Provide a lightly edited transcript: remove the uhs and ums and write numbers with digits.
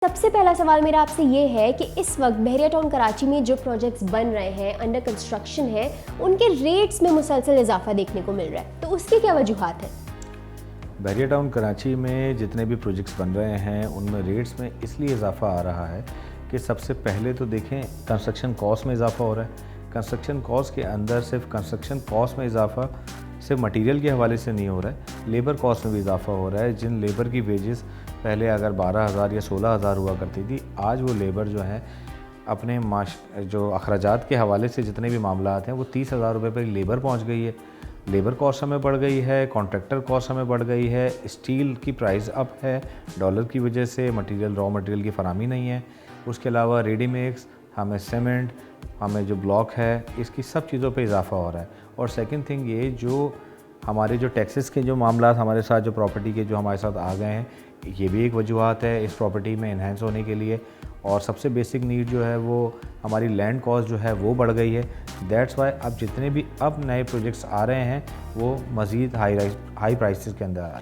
सबसे पहला सवाल मेरा आपसे ये है कि इस वक्त बहरिया टाउन कराची में जो प्रोजेक्ट्स बन रहे हैं, अंडर कंस्ट्रक्शन है, उनके रेट्स में मुसलसल इजाफा देखने को मिल रहा है, तो उसकी क्या वजूहात है? बहरिया टाउन कराची में जितने भी प्रोजेक्ट्स बन रहे हैं उनमें रेट्स में इसलिए इजाफा आ रहा है कि सबसे पहले तो देखें कंस्ट्रक्शन कॉस्ट में इजाफा हो रहा है। कंस्ट्रक्शन कॉस्ट के अंदर सिर्फ कंस्ट्रक्शन कॉस्ट में इजाफा सिर्फ मटेरियल के हवाले से नहीं हो रहा है, लेबर कॉस्ट में भी इजाफा हो रहा है। जिन लेबर की वेजेस पहले अगर 12,000 या 16,000 हुआ करती थी, आज वो लेबर जो है अपने जो अखराजात के हवाले से जितने भी मामला हैं वो 30,000 रुपये पर लेबर पहुँच गई है। लेबर कॉस्ट हमें बढ़ गई है, कॉन्ट्रैक्टर कॉस्ट हमें बढ़ गई है, स्टील की प्राइस अप है, डॉलर की वजह से मटेरियल रॉ मटेरियल की फरामी नहीं है। उसके अलावा रेडीमेड्स, हमें सीमेंट, हमें जो ब्लॉक है, इसकी सब चीज़ों पे इजाफा हो रहा है। और सेकंड थिंग ये जो हमारे जो टैक्सेस के जो मामला हमारे साथ जो प्रॉपर्टी के जो हमारे साथ आ गए हैं, ये भी एक वजूहत है इस प्रॉपर्टी में इन्हेंस होने के लिए। और सबसे बेसिक नीड जो है वो हमारी लैंड कॉस्ट जो है वो बढ़ गई है। दैट्स वाई अब जितने भी अब नए प्रोजेक्ट्स आ रहे हैं वो मज़ीद हाई प्राइसेस के अंदर आ रहे हैं।